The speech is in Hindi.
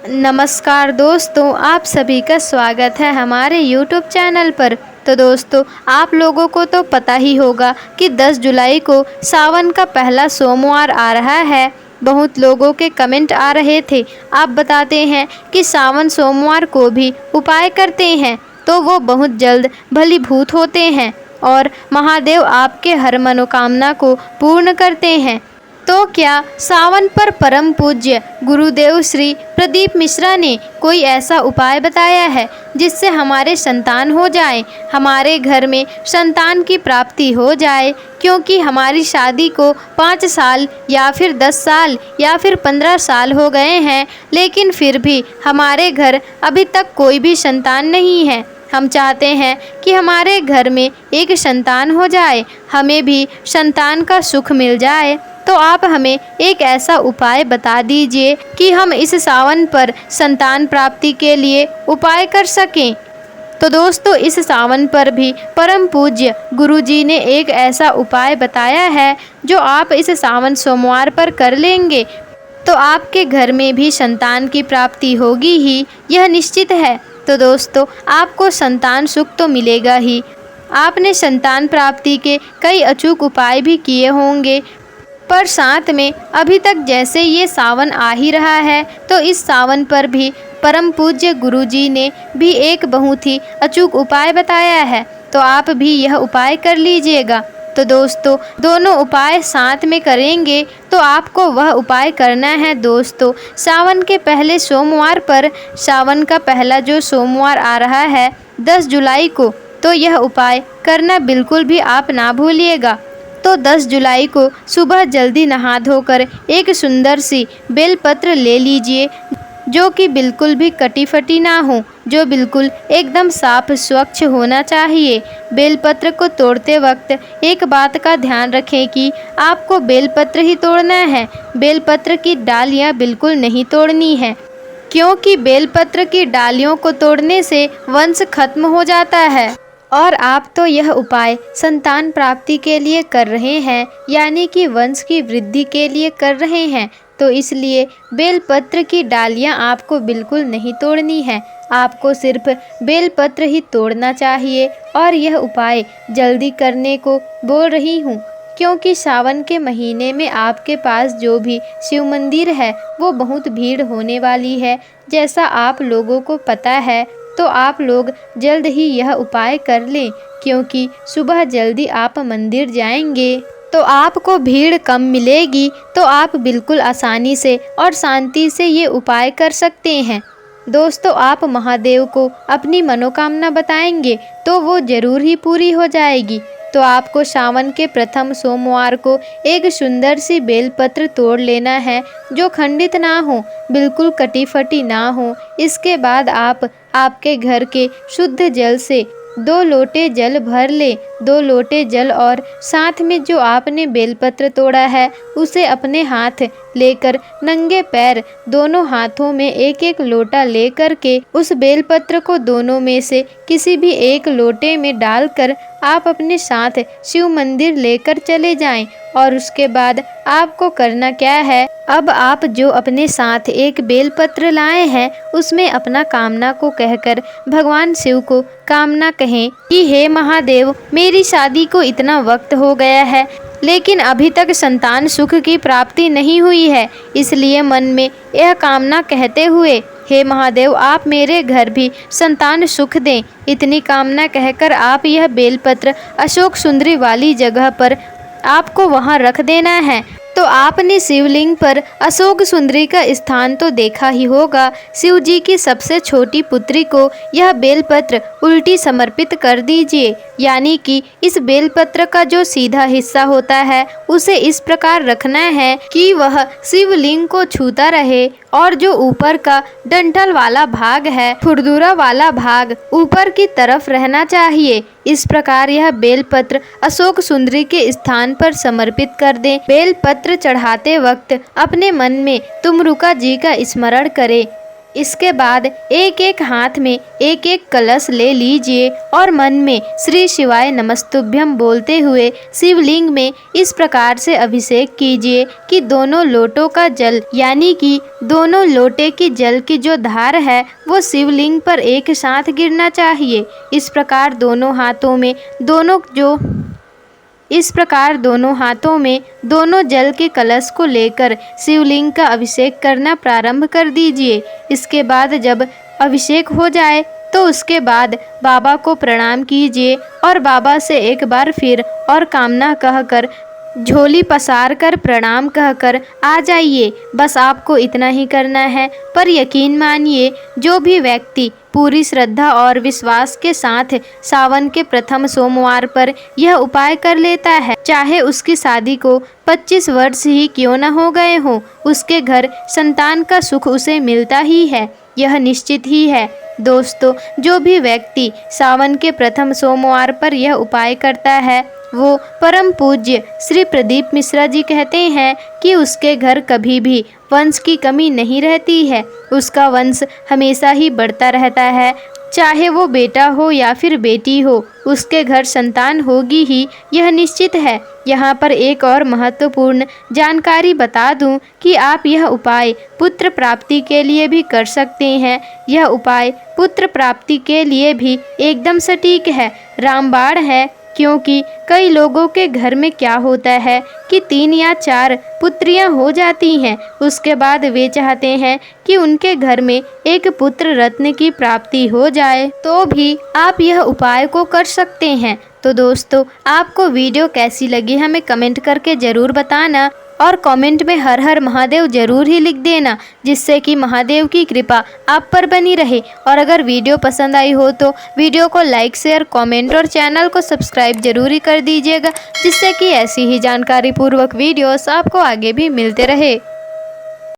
नमस्कार दोस्तों, आप सभी का स्वागत है हमारे YouTube चैनल पर। तो दोस्तों, आप लोगों को तो पता ही होगा कि 10 जुलाई को सावन का पहला सोमवार आ रहा है। बहुत लोगों के कमेंट आ रहे थे। आप बताते हैं कि सावन सोमवार को भी उपाय करते हैं तो वो बहुत जल्द भलीभूत होते हैं और महादेव आपके हर मनोकामना को पूर्ण करते हैं। तो क्या सावन पर परम पूज्य गुरुदेव श्री प्रदीप मिश्रा ने कोई ऐसा उपाय बताया है जिससे हमारे संतान हो जाए, हमारे घर में संतान की प्राप्ति हो जाए? क्योंकि हमारी शादी को 5 साल या फिर 10 साल या फिर 15 साल हो गए हैं, लेकिन फिर भी हमारे घर अभी तक कोई भी संतान नहीं है। हम चाहते हैं कि हमारे घर में एक संतान हो जाए, हमें भी संतान का सुख मिल जाए। तो आप हमें एक ऐसा उपाय बता दीजिए कि हम इस सावन पर संतान प्राप्ति के लिए उपाय कर सकें। तो दोस्तों, इस सावन पर भी परम पूज्य गुरुजी ने एक ऐसा उपाय बताया है जो आप इस सावन सोमवार पर कर लेंगे तो आपके घर में भी संतान की प्राप्ति होगी ही, यह निश्चित है। तो दोस्तों, आपको संतान सुख तो मिलेगा ही। आपने संतान प्राप्ति के कई अचूक उपाय भी किए होंगे, पर साथ में अभी तक जैसे ये सावन आ ही रहा है तो इस सावन पर भी परम पूज्य गुरुजी ने भी एक बहुत ही अचूक उपाय बताया है, तो आप भी यह उपाय कर लीजिएगा। तो दोस्तों, दोनों उपाय साथ में करेंगे तो आपको वह उपाय करना है दोस्तों सावन के पहले सोमवार पर। सावन का पहला जो सोमवार आ रहा है 10 जुलाई को, तो यह उपाय करना बिल्कुल भी आप ना भूलिएगा। तो 10 जुलाई को सुबह जल्दी नहा धोकर एक सुंदर सी बेलपत्र ले लीजिए जो कि बिल्कुल भी कटी फटी ना हो, जो बिल्कुल एकदम साफ स्वच्छ होना चाहिए। बेलपत्र को तोड़ते वक्त एक बात का ध्यान रखें कि आपको बेलपत्र ही तोड़ना है, बेलपत्र की डालियाँ बिल्कुल नहीं तोड़नी है, क्योंकि बेलपत्र की डालियों को तोड़ने से वंश खत्म हो जाता है। और आप तो यह उपाय संतान प्राप्ति के लिए कर रहे हैं, यानी कि वंश की वृद्धि के लिए कर रहे हैं, तो इसलिए बेलपत्र की डालियां आपको बिल्कुल नहीं तोड़नी है। आपको सिर्फ बेलपत्र ही तोड़ना चाहिए। और यह उपाय जल्दी करने को बोल रही हूँ क्योंकि सावन के महीने में आपके पास जो भी शिव मंदिर है वो बहुत भीड़ होने वाली है, जैसा आप लोगों को पता है। तो आप लोग जल्द ही यह उपाय कर लें, क्योंकि सुबह जल्दी आप मंदिर जाएंगे तो आपको भीड़ कम मिलेगी, तो आप बिल्कुल आसानी से और शांति से ये उपाय कर सकते हैं। दोस्तों, आप महादेव को अपनी मनोकामना बताएंगे तो वो ज़रूर ही पूरी हो जाएगी। तो आपको सावन के प्रथम सोमवार को एक सुंदर सी बेलपत्र तोड़ लेना है जो खंडित ना हो, बिल्कुल कटी फटी ना हो। इसके बाद आप आपके घर के शुद्ध जल से 2 लोटे जल भर ले, 2 लोटे जल, और साथ में जो आपने बेलपत्र तोड़ा है उसे अपने हाथ लेकर नंगे पैर दोनों हाथों में एक एक लोटा लेकर के उस बेलपत्र को दोनों में से किसी भी एक लोटे में डालकर आप अपने साथ शिव मंदिर लेकर चले जाएं। और उसके बाद आपको करना क्या है, अब आप जो अपने साथ एक बेलपत्र लाए हैं उसमें अपना कामना को कहकर भगवान शिव को कामना कहें कि हे महादेव, मेरी शादी को इतना वक्त हो गया है लेकिन अभी तक संतान सुख की प्राप्ति नहीं हुई है, इसलिए मन में यह कामना कहते हुए हे महादेव, आप मेरे घर भी संतान सुख दें। इतनी कामना कहकर आप यह बेलपत्र अशोक सुंदरी वाली जगह पर आपको वहां रख देना है। तो आपने शिवलिंग पर अशोक सुंदरी का स्थान तो देखा ही होगा। शिव जी की सबसे छोटी पुत्री को यह बेलपत्र उल्टी समर्पित कर दीजिए, यानी कि इस बेलपत्र का जो सीधा हिस्सा होता है उसे इस प्रकार रखना है कि वह शिवलिंग को छूता रहे, और जो ऊपर का डंठल वाला भाग है, खुरदुरा वाला भाग ऊपर की तरफ रहना चाहिए। इस प्रकार यह बेलपत्र अशोक सुंदरी के स्थान पर समर्पित कर दें। बेलपत्र चढ़ाते वक्त अपने मन में तुमरुका जी का स्मरण करें। इसके बाद एक एक हाथ में एक एक कलश ले लीजिए और मन में श्री शिवाय नमस्तुभ्यम बोलते हुए शिवलिंग में इस प्रकार से अभिषेक कीजिए कि दोनों लोटों का जल यानी कि दोनों लोटे की जल की जो धार है वो शिवलिंग पर एक साथ गिरना चाहिए। इस प्रकार दोनों हाथों में दोनों जल के कलश को लेकर शिवलिंग का अभिषेक करना प्रारंभ कर दीजिए। इसके बाद जब अभिषेक हो जाए तो उसके बाद बाबा को प्रणाम कीजिए और बाबा से एक बार फिर और कामना कहकर झोली पसार कर प्रणाम कहकर आ जाइए। बस आपको इतना ही करना है। पर यकीन मानिए, जो भी व्यक्ति पूरी श्रद्धा और विश्वास के साथ सावन के प्रथम सोमवार पर यह उपाय कर लेता है, चाहे उसकी शादी को 25 वर्ष ही क्यों न हो गए हों, उसके घर संतान का सुख उसे मिलता ही है, यह निश्चित ही है। दोस्तों, जो भी व्यक्ति सावन के प्रथम सोमवार पर यह उपाय करता है वो परम पूज्य श्री प्रदीप मिश्रा जी कहते हैं कि उसके घर कभी भी वंश की कमी नहीं रहती है। उसका वंश हमेशा ही बढ़ता रहता है। चाहे वो बेटा हो या फिर बेटी हो, उसके घर संतान होगी ही, यह निश्चित है। यहाँ पर एक और महत्वपूर्ण जानकारी बता दूं कि आप यह उपाय पुत्र प्राप्ति के लिए भी कर सकते हैं। यह उपाय पुत्र प्राप्ति के लिए भी एकदम सटीक है, रामबाण है। क्योंकि कई लोगों के घर में क्या होता है कि 3 या 4 पुत्रियां हो जाती हैं, उसके बाद वे चाहते हैं कि उनके घर में एक पुत्र रत्न की प्राप्ति हो जाए, तो भी आप यह उपाय को कर सकते हैं। तो दोस्तों, आपको वीडियो कैसी लगी हमें कमेंट करके ज़रूर बताना और कमेंट में हर हर महादेव ज़रूर ही लिख देना, जिससे कि महादेव की कृपा आप पर बनी रहे। और अगर वीडियो पसंद आई हो तो वीडियो को लाइक, शेयर, कमेंट और चैनल को सब्सक्राइब जरूर ही कर दीजिएगा, जिससे कि ऐसी ही जानकारी पूर्वक वीडियोस आपको आगे भी मिलते रहे।